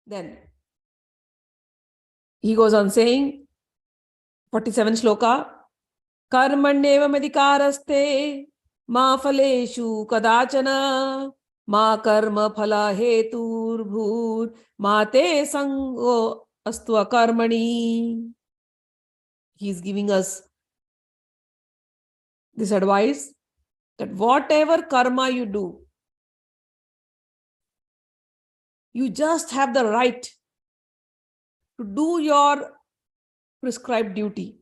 Then he goes on saying, 47 shloka, Karmanyevam adhikaraste ma phaleshu kadachana ma karma phala hetur bhur ma te sango astu akarmani. He is giving us this advice that whatever karma you do, you just have the right to do your prescribed duty,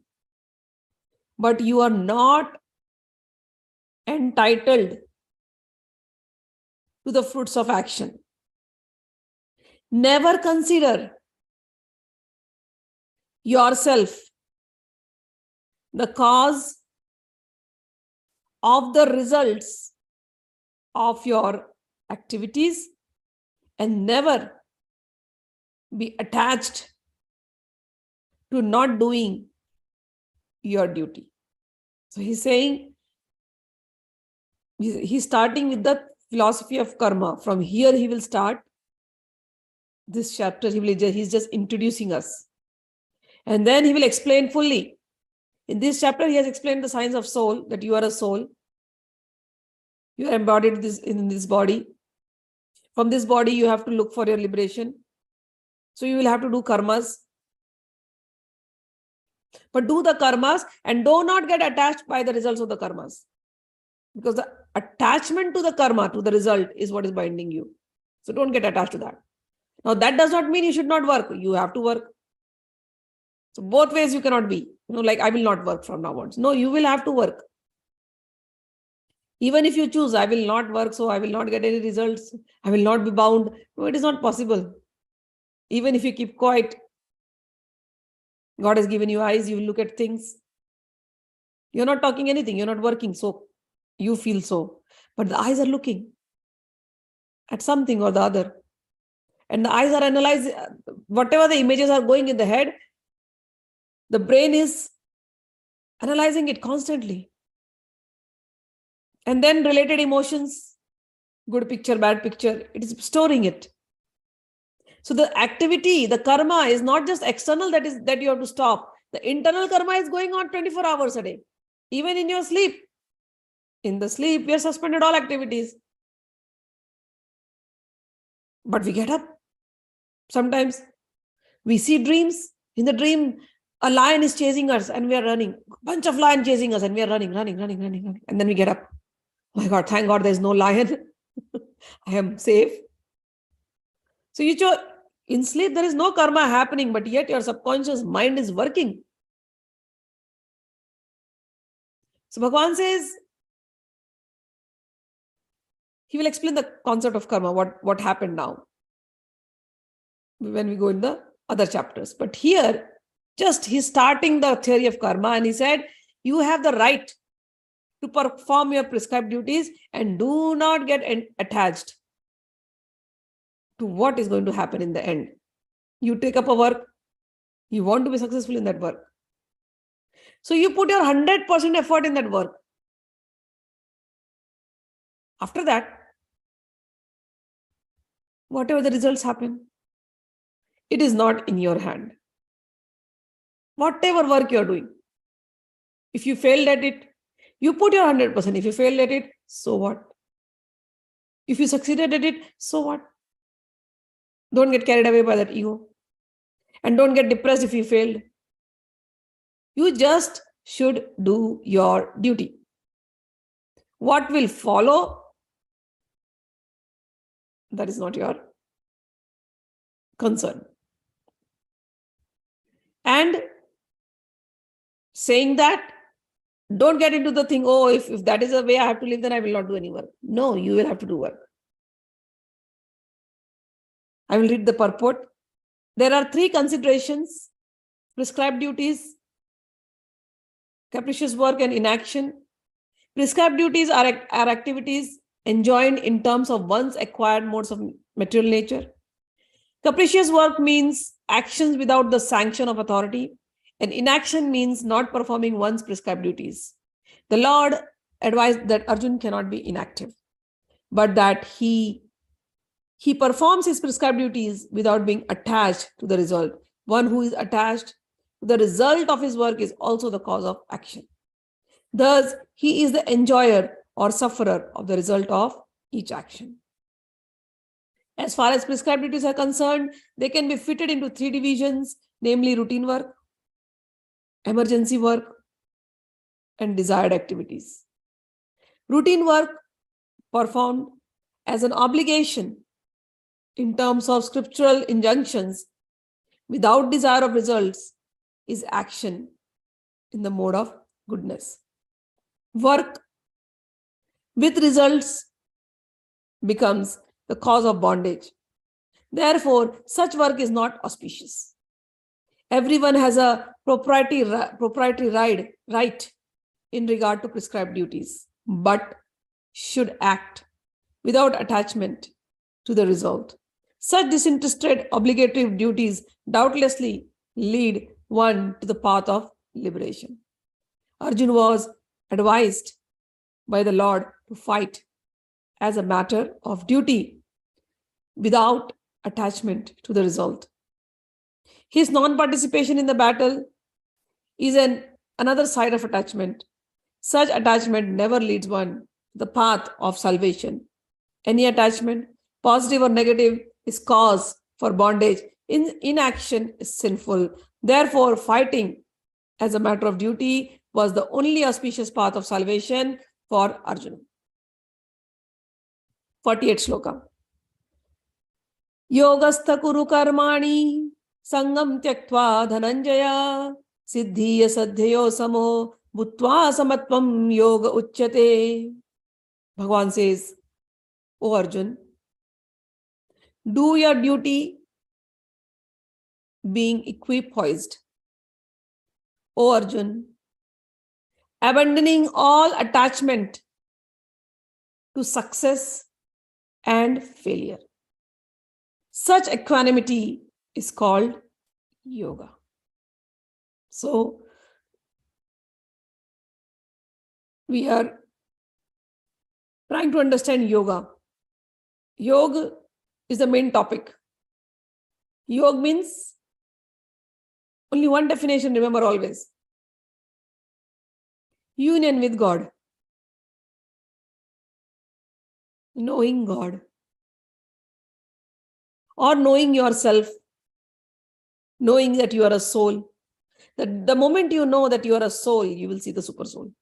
but you are not entitled to the fruits of action. Never consider yourself the cause of the results of your activities, and never be attached to not doing your duty. So he's saying, he's starting with the philosophy of karma. From here he will start this chapter. He's just introducing us, and then he will explain fully. In this chapter he has explained the science of soul, that you are a soul, you are embodied in this body. From this body you have to look for your liberation, so you will have to do karmas. But do the karmas and do not get attached by the results of the karmas, because the attachment to the karma, to the result, is what is binding you. So don't get attached to that. Now that does not mean you should not work. You have to work. So both ways you cannot be. Like I will not work from now on. No, you will have to work. Even if you choose, I will not work, so I will not get any results, I will not be bound. No, it is not possible. Even if you keep quiet, God has given you eyes, you will look at things. You're not talking anything, you're not working, so you feel so. But the eyes are looking at something or the other. And the eyes are analyzing, whatever the images are going in the head, the brain is analyzing it constantly. And then related emotions, good picture, bad picture, it is storing it. So the activity, the karma is not just external that you have to stop. The internal karma is going on 24 hours a day. Even in your sleep. In the sleep, we are suspended all activities. But we get up. Sometimes we see dreams. In the dream, a lion is chasing us and we are running. A bunch of lions chasing us and we are running. And then we get up. Oh my God, thank God there is no lion. I am safe. So in sleep, there is no karma happening, but yet your subconscious mind is working. So Bhagwan says, he will explain the concept of karma, what happened now, when we go in the other chapters. But here, just he's starting the theory of karma, and he said, you have the right to perform your prescribed duties and do not get attached to what is going to happen in the end. You take up a work, you want to be successful in that work. So you put your 100% effort in that work. After that, whatever the results happen, it is not in your hand. Whatever work you are doing, if you failed at it, you put your 100%. If you failed at it, so what? If you succeeded at it, so what? Don't get carried away by that ego. And don't get depressed if you failed. You just should do your duty. What will follow, that is not your concern. And saying that, don't get into the thing, oh, if that is the way I have to live, then I will not do any work. No, you will have to do work. I will read the purport. There are 3 considerations: prescribed duties, capricious work, and inaction. Prescribed duties are activities enjoined in terms of one's acquired modes of material nature. Capricious work means actions without the sanction of authority, and inaction means not performing one's prescribed duties. The Lord advised that Arjun cannot be inactive, but that he He performs his prescribed duties without being attached to the result. One who is attached to the result of his work is also the cause of action. Thus, he is the enjoyer or sufferer of the result of each action. As far as prescribed duties are concerned, they can be fitted into three divisions, namely routine work, emergency work, and desired activities. Routine work performed as an obligation in terms of scriptural injunctions without desire of results is action in the mode of goodness. Work with results becomes the cause of bondage. Therefore, such work is not auspicious. Everyone has a proprietary right in regard to prescribed duties, but should act without attachment to the result. Such disinterested obligatory duties doubtlessly lead one to the path of liberation. Arjuna was advised by the Lord to fight as a matter of duty without attachment to the result. His non-participation in the battle is another side of attachment. Such attachment never leads one to the path of salvation. Any attachment, positive or negative, is cause for bondage. Inaction is sinful. Therefore, fighting as a matter of duty was the only auspicious path of salvation for Arjuna. 48th sloka. Yogastha kuru karmani sangam tyaktva dhananjaya siddhiya sadhyayo samo bhutva samatvam yoga uchyate. Bhagwan says, O Arjun, do your duty being equipoised. O Arjun, abandoning all attachment to success and failure. Such equanimity is called yoga. So, we are trying to understand yoga. Yoga is the main topic. Yoga means only one definition, remember always. Union with God. Knowing God. Or knowing yourself. Knowing that you are a soul. That the moment you know that you are a soul, you will see the super soul.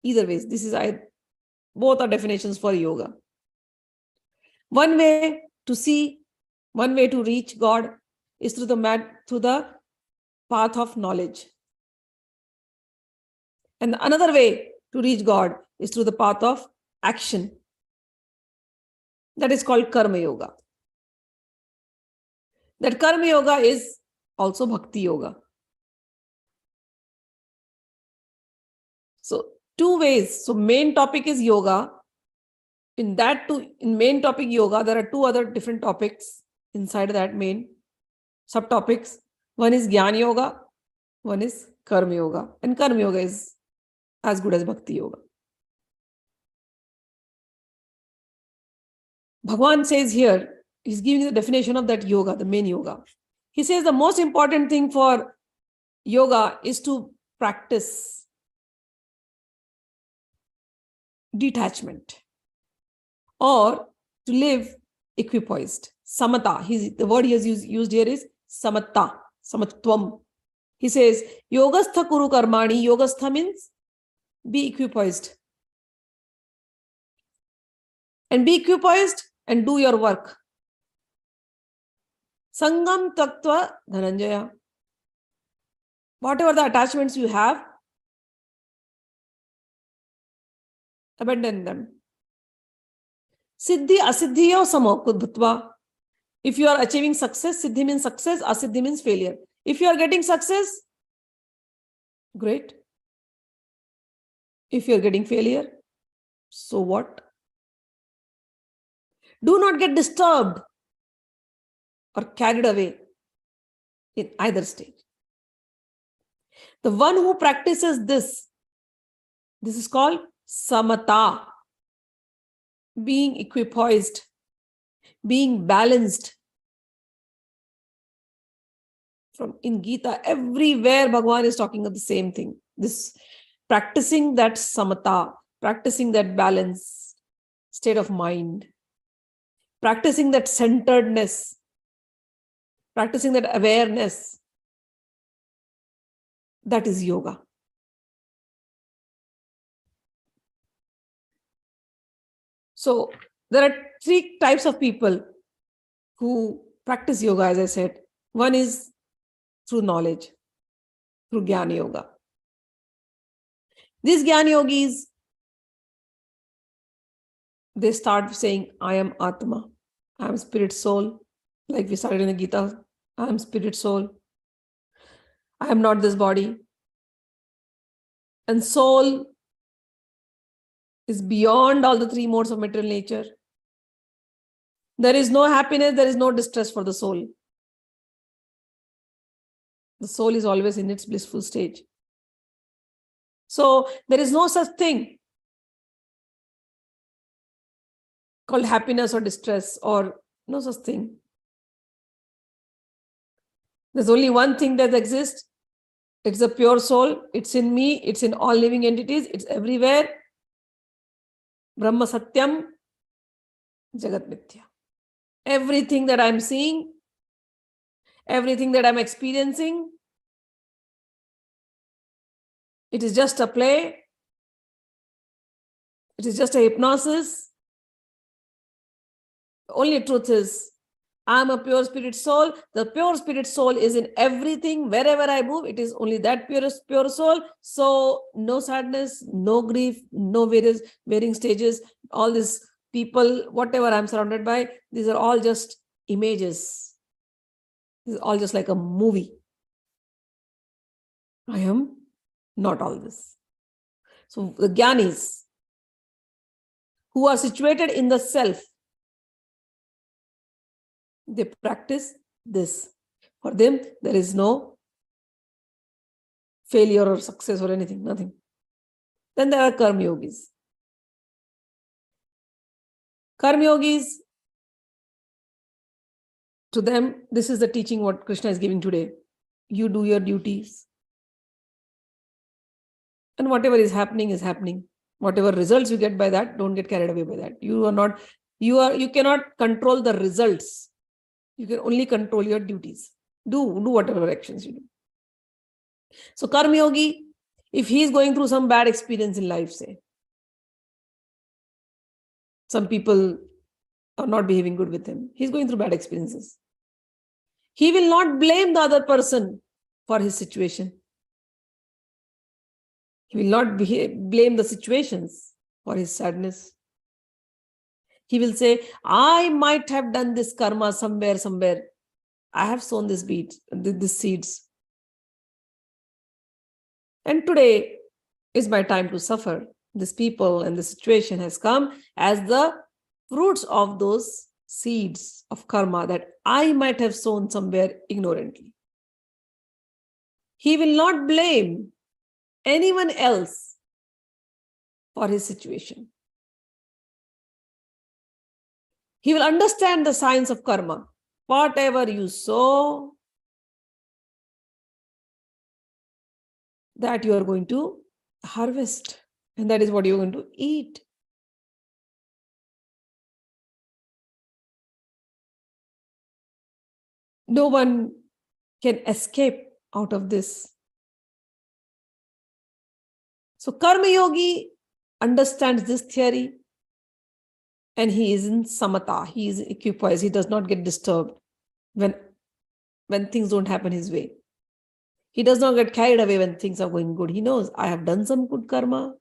Either ways, both are definitions for yoga. One way to reach God is through the path of knowledge. And another way to reach God is through the path of action. That is called karma yoga. That karma yoga is also bhakti yoga. So, two ways. So, main topic is yoga. In main topic yoga, there are two other different topics inside that main subtopics. One is Jnana Yoga, one is Karma Yoga. And Karma Yoga is as good as Bhakti Yoga. Bhagwan says here, he's giving the definition of that yoga, the main yoga. He says the most important thing for yoga is to practice detachment or to live equipoised. Samata. The word he has used here is samatta, samatvam. He says, Yogastha kuru karmani. Yogastha means be equipoised. And be equipoised and do your work. Sangam tattva dhananjaya. Whatever the attachments you have, abandon them. Siddhi asiddhiyo samokudbhutva. If you are achieving success, siddhi means success, asiddhi means failure. If you are getting success, great. If you are getting failure, so what? Do not get disturbed or carried away in either stage. The one who practices this is called samata, being equipoised, being balanced. From in Gita, everywhere Bhagwan is talking of the same thing. This practicing that samatha, practicing that balance, state of mind, practicing that centeredness, practicing that awareness. That is yoga. So there are three types of people who practice yoga, as I said. One is through knowledge, through Jnana Yoga. These Jnana Yogis, they start saying, I am Atma, I am spirit soul. Like we started in the Gita, I am spirit soul. I am not this body. And soul is beyond all the three modes of material nature. There is no happiness, there is no distress for the soul. The soul is always in its blissful stage. So there is no such thing called happiness or distress, or no such thing. There's only one thing that exists. It's the pure soul. It's in me. It's in all living entities. It's everywhere. Brahma Satyam, Jagat Mithya. Everything that I'm seeing, everything that I'm experiencing, it is just a play. It is just a hypnosis. The only truth is, I'm a pure spirit soul. The pure spirit soul is in everything. Wherever I move, it is only that pure soul. So no sadness, no grief, no various varying stages. All these people, whatever I'm surrounded by, these are all just images. This is all just like a movie. I am not all this. So the Jnanis, who are situated in the self, they practice this. For them, there is no failure or success or anything, nothing. Then there are Karma Yogis. Karma Yogis, to them, this is the teaching what Krishna is giving today. You do your duties. And whatever is happening is happening. Whatever results you get by that, don't get carried away by that. You cannot control the results. You can only control your duties. Do whatever actions you do. So Karma Yogi, if he is going through some bad experience in life, say, some people are not behaving good with him, he's going through bad experiences. He will not blame the other person for his situation. He will not blame the situations for his sadness. He will say, I might have done this karma somewhere. I have sown this seeds. And today is my time to suffer. This people and the situation has come as the fruits of those seeds of karma that I might have sown somewhere ignorantly. He will not blame anyone else for his situation. He will understand the science of karma. Whatever you sow, that you are going to harvest. And that is what you are going to eat. No one can escape out of this. So Karma Yogi understands this theory. And he is in samatha, he is equipoised, he does not get disturbed when things don't happen his way. He does not get carried away when things are going good. He knows, I have done some good karma.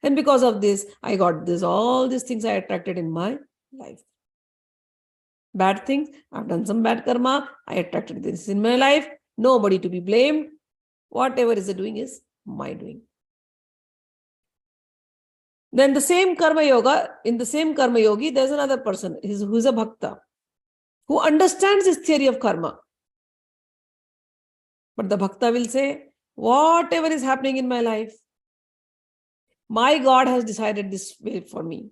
And because of this, I got this, all these things I attracted in my life. Bad things, I've done some bad karma, I attracted this in my life. Nobody to be blamed. Whatever is doing is my doing. Then in the same karma yogi, there's another person who's a bhakta, who understands this theory of karma. But the bhakta will say, whatever is happening in my life, my God has decided this way for me.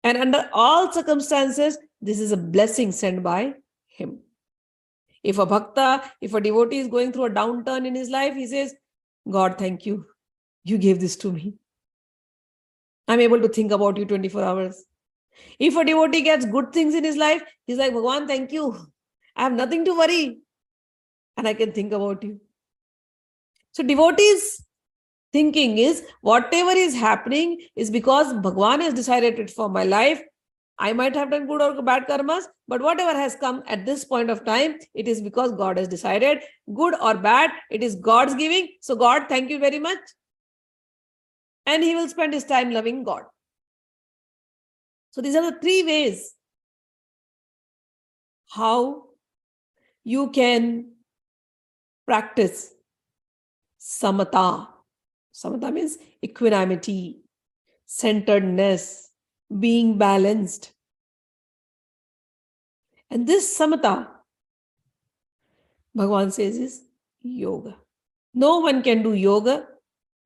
And under all circumstances, this is a blessing sent by him. If a bhakta, if a devotee is going through a downturn in his life, he says, God, thank you. You gave this to me. I'm able to think about you 24 hours. If a devotee gets good things in his life, he's like, Bhagwan, thank you. I have nothing to worry. And I can think about you. So devotees thinking is, whatever is happening is because Bhagwan has decided it for my life. I might have done good or bad karmas, but whatever has come at this point of time, it is because God has decided, good or bad, it is God's giving. So God, thank you very much. And he will spend his time loving God. So these are the three ways how you can practice samatha. Samatha means equanimity, centeredness, being balanced. And this samatha, Bhagavan says, is yoga. No one can do yoga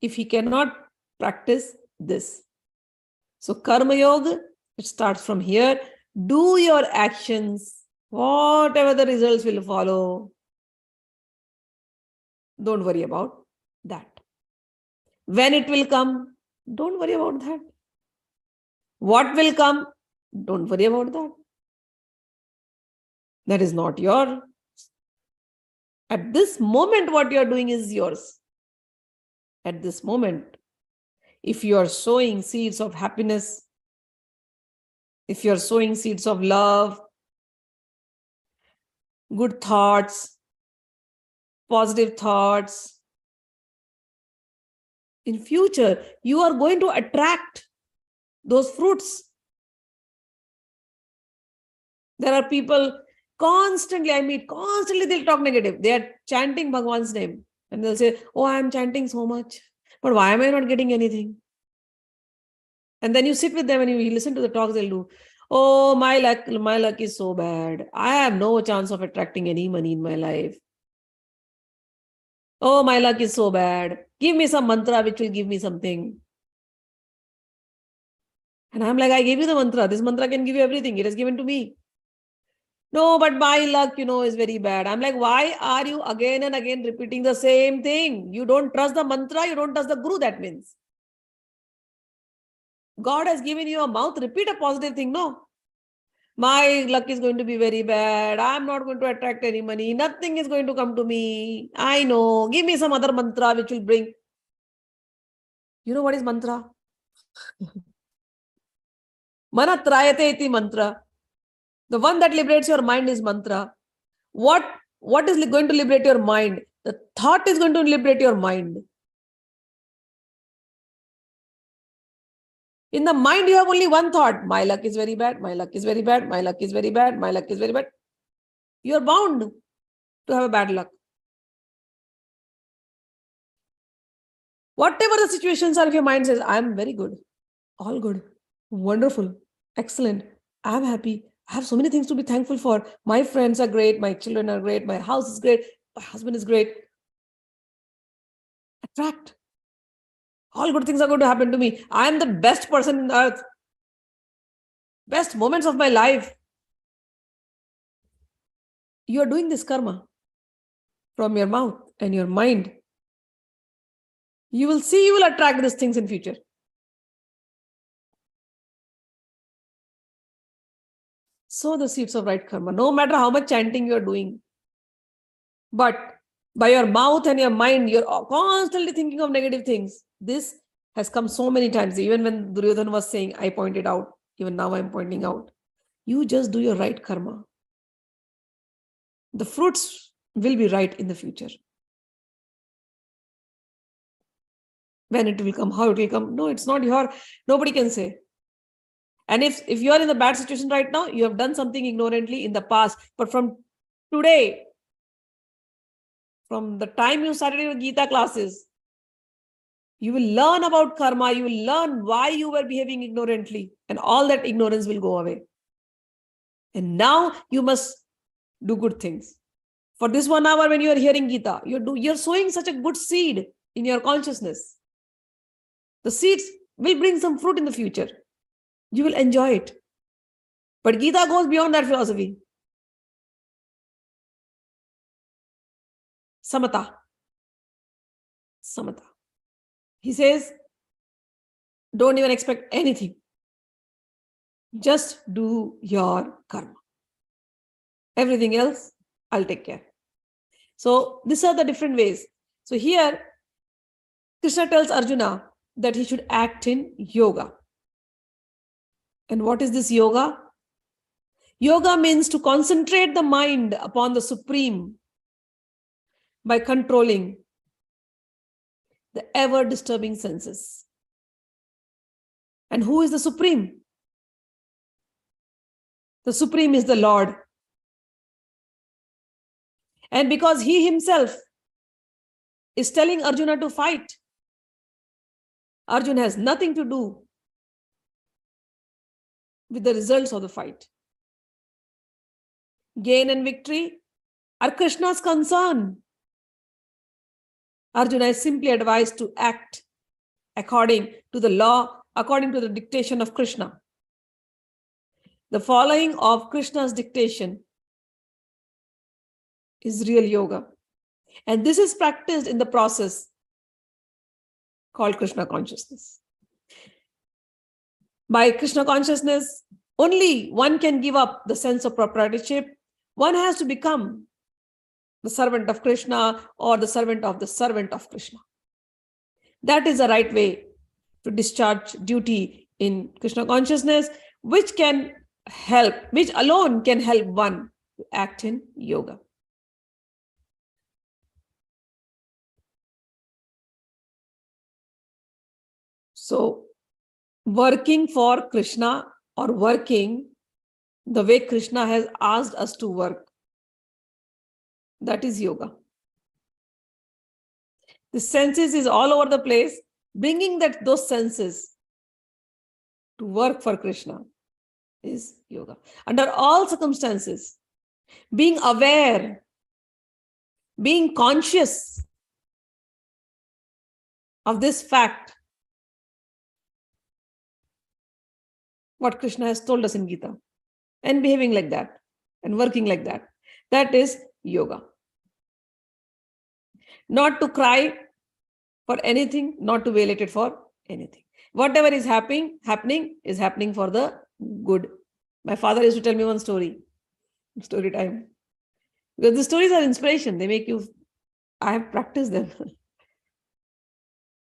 if he cannot practice this. So karma yoga, it starts from here. Do your actions, whatever the results will follow. Don't worry about that. When it will come, don't worry about that. What will come, don't worry about that. That is not your. At this moment, what you are doing is yours. At this moment, if you are sowing seeds of happiness, if you are sowing seeds of love, good thoughts, positive thoughts, in future, you are going to attract those fruits. There are people constantly, I meet, constantly they'll talk negative. They are chanting Bhagwan's name. And they'll say, oh, I am chanting so much, but why am I not getting anything? And then you sit with them and you listen to the talks they'll do. Oh, my luck is so bad. I have no chance of attracting any money in my life. Oh, my luck is so bad. Give me some mantra which will give me something. And I'm like, I gave you the mantra. This mantra can give you everything. It is given to me. No, but my luck, is very bad. I'm like, why are you again and again repeating the same thing? You don't trust the mantra. You don't trust the guru, that means. God has given you a mouth. Repeat a positive thing. No. My luck is going to be very bad. I'm not going to attract any money. Nothing is going to come to me. I know. Give me some other mantra which will bring. You know what is mantra? Manatrayate iti mantra. The one that liberates your mind is mantra. What is going to liberate your mind? The thought is going to liberate your mind. In the mind, you have only one thought. My luck is very bad. My luck is very bad. My luck is very bad. My luck is very bad. You are bound to have a bad luck. Whatever the situations are, if your mind says, I'm very good, all good, wonderful, excellent, I'm happy, I have so many things to be thankful for. My friends are great. My children are great. My house is great. My husband is great. Attract. All good things are going to happen to me. I am the best person in the earth. Best moments of my life. You are doing this karma from your mouth and your mind. You will see, you will attract these things in future. Sow the seeds of right karma, no matter how much chanting you are doing. But by your mouth and your mind, you're constantly thinking of negative things. This has come so many times. Even when Duryodhana was saying, I pointed out, even now I'm pointing out. You just do your right karma. The fruits will be right in the future. When it will come, how it will come. No, it's not your, nobody can say. And if you are in a bad situation right now, you have done something ignorantly in the past. But from today, from the time you started your Gita classes, you will learn about karma. You will learn why you were behaving ignorantly. And all that ignorance will go away. And now you must do good things. For this 1 hour when you are hearing Gita, you're sowing such a good seed in your consciousness. The seeds will bring some fruit in the future. You will enjoy it. But Gita goes beyond that philosophy. Samata. Samata. He says, don't even expect anything. Just do your karma. Everything else, I'll take care. So these are the different ways. So here, Krishna tells Arjuna that he should act in yoga. And what is this yoga? Yoga means to concentrate the mind upon the Supreme by controlling the ever-disturbing senses. And who is the Supreme? The Supreme is the Lord. And because he himself is telling Arjuna to fight, Arjuna has nothing to do with the results of the fight. Gain and victory are Krishna's concern. Arjuna is simply advised to act according to the law, according to the dictation of Krishna. The following of Krishna's dictation is real yoga. And this is practiced in the process called Krishna consciousness. By Krishna consciousness, only one can give up the sense of proprietorship. One has to become the servant of Krishna or the servant of Krishna. That is the right way to discharge duty in Krishna consciousness, which alone can help one to act in yoga. So, working for Krishna or working the way Krishna has asked us to work, that is yoga. The senses is all over the place, bringing those senses to work for Krishna is yoga. Under all circumstances, being aware, being conscious of this fact, what Krishna has told us in Gita, and behaving like that and working like that. That is yoga. Not to cry for anything, not to be elated for anything. Whatever is happening is happening for the good. My father used to tell me one story time. Because the stories are inspiration. They make you, I have practiced them.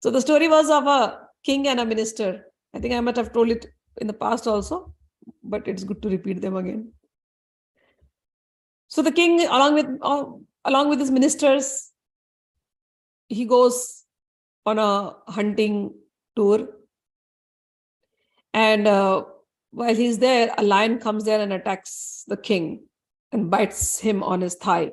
So the story was of a king and a minister. I think I might have told it in the past also, but it's good to repeat them again. So the king, along with his ministers, he goes on a hunting tour. And while he's there, a lion comes there and attacks the king and bites him on his thigh.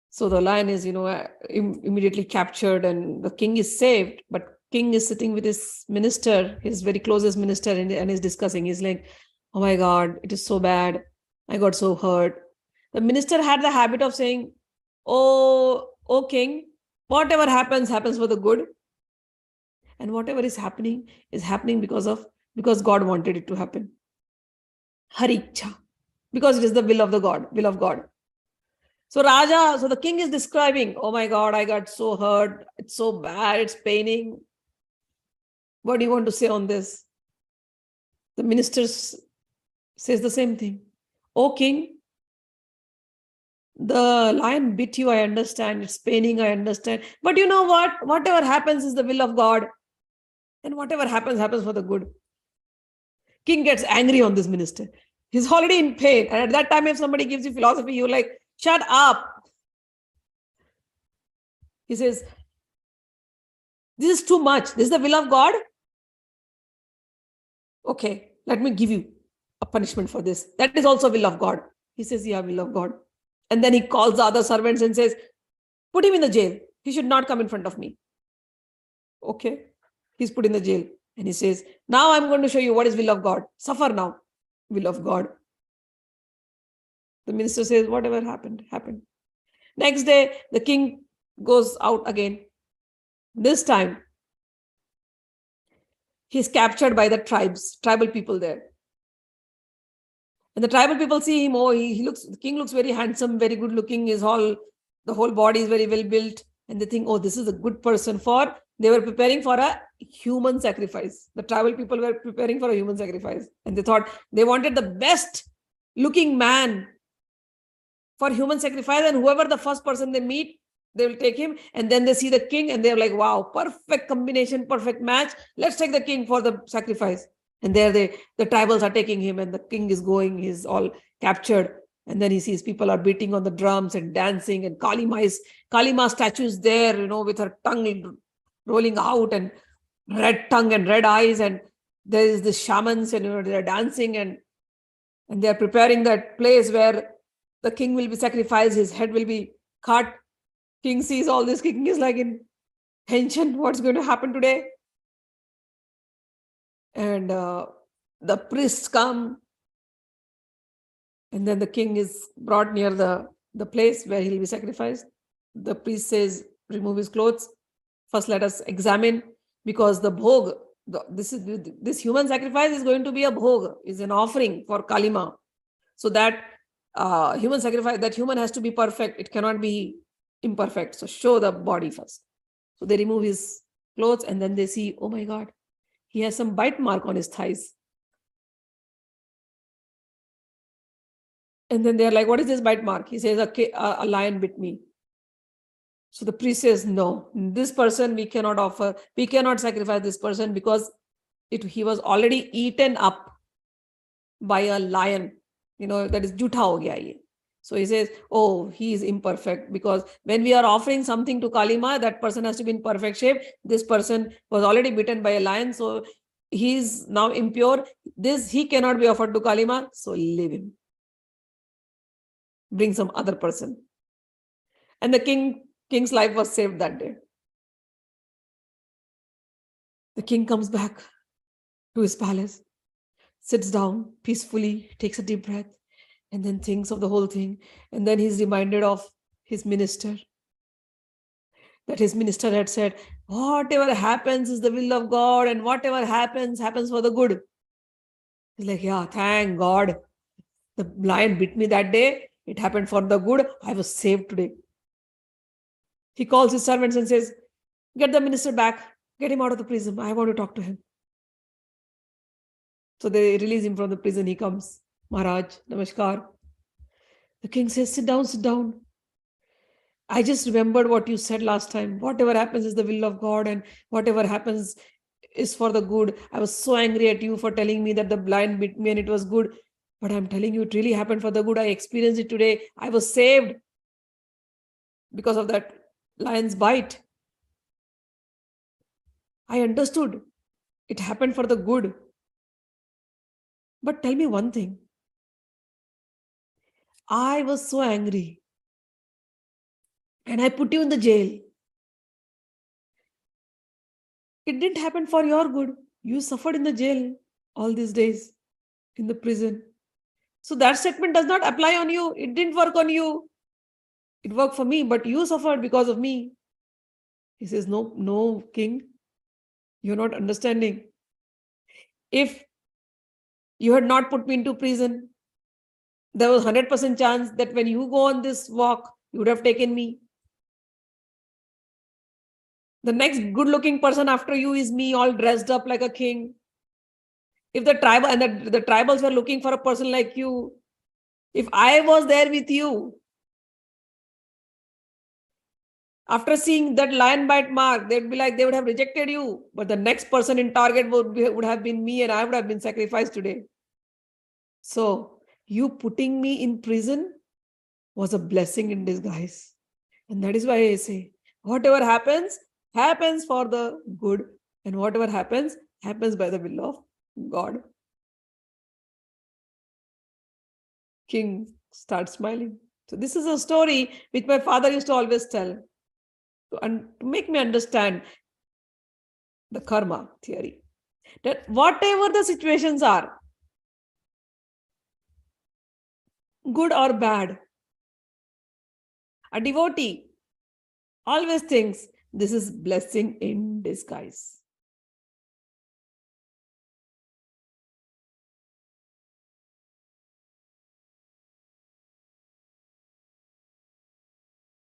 So the lion is, immediately captured and the king is saved. But king is sitting with his minister, his very closest minister, and is discussing. He's like, oh my God, it is so bad. I got so hurt. The minister had the habit of saying, oh king, whatever happens for the good. And whatever is happening because God wanted it to happen. Haricha. Because it is the will of God. So the king is describing, oh my God, I got so hurt. It's so bad. It's paining. What do you want to say on this? The minister says the same thing. O king, the lion bit you, I understand. It's paining, I understand. But you know what? Whatever happens is the will of God. And whatever happens for the good. King gets angry on this minister. He's already in pain. And at that time, if somebody gives you philosophy, you're like, shut up. He says, this is too much. This is the will of God. Okay, let me give you a punishment for this. That is also will of God. He says, yeah, will of God. And then he calls the other servants and says, put him in the jail. He should not come in front of me. Okay, he's put in the jail. And he says, now I'm going to show you what is will of God. Suffer now, will of God. The minister says, whatever happened. Next day, the king goes out again. This time, He's captured by the tribal people there. And the tribal people see him, oh, the king looks very handsome, very good looking, the whole body is very well built. And they think, oh, this is a good person they were preparing for a human sacrifice. The tribal people were preparing for a human sacrifice. And they wanted the best looking man for human sacrifice. And whoever the first person they meet, they will take him. And then they see the king and they're like, wow, perfect combination, perfect match. Let's take the king for the sacrifice. And there the tribals are taking him and the king is going, he's all captured. And then he sees people are beating on the drums and dancing, and Kali Ma statue is there, with her tongue rolling out and red tongue and red eyes. And there is the shamans and they're dancing and they're preparing that place where the king will be sacrificed, his head will be cut. King sees all this, king is like in tension, what's going to happen today? And the priests come, and then the king is brought near the place where he'll be sacrificed. The priest says, remove his clothes. First, let us examine, because the bhog, this human sacrifice is going to be a bhog, is an offering for Kali Ma. So that human sacrifice, that human has to be perfect. It cannot be imperfect. So show the body first. So they remove his clothes and then they see, oh my God, he has some bite mark on his thighs. And then they're like, what is this bite mark? He says, a lion bit me. So the priest says, no, this person we cannot offer. We cannot sacrifice this person because he was already eaten up by a lion. That is jhutha ho gaya ye. So he says, oh, he is imperfect, because when we are offering something to Kali Ma, that person has to be in perfect shape. This person was already bitten by a lion, so he is now impure. He cannot be offered to Kali Ma, so leave him. Bring some other person. And the king's life was saved that day. The king comes back to his palace, sits down peacefully, takes a deep breath, and then thinks of the whole thing. And then he's reminded of his minister. That his minister had said, whatever happens is the will of God, and whatever happens for the good. He's like, yeah, thank God. The lion bit me that day. It happened for the good. I was saved today. He calls his servants and says, get the minister back. Get him out of the prison. I want to talk to him. So they release him from the prison. He comes. Maharaj, namaskar. The king says, sit down, sit down. I just remembered what you said last time. Whatever happens is the will of God, and whatever happens is for the good. I was so angry at you for telling me that the lion bit me and it was good. But I'm telling you, it really happened for the good. I experienced it today. I was saved because of that lion's bite. I understood. It happened for the good. But tell me one thing. I was so angry and I put you in the jail. It didn't happen for your good. You suffered in the jail all these days, in the prison. So that statement does not apply on you. It didn't work on you. It worked for me, but you suffered because of me. He says, no, king, you're not understanding. If you had not put me into prison, there was 100% chance that when you go on this walk, you would have taken me. The next good-looking person after you is me, all dressed up like a king. If the tribals were looking for a person like you, if I was there with you, after seeing that lion bite mark, they'd be like, they would have rejected you. But the next person in target would have been me, and I would have been sacrificed today. So you putting me in prison was a blessing in disguise. And that is why I say, whatever happens for the good. And whatever happens by the will of God. King starts smiling. So this is a story which my father used to always tell. To make me understand the karma theory. That whatever the situations are, good or bad, a devotee always thinks this is blessing in disguise.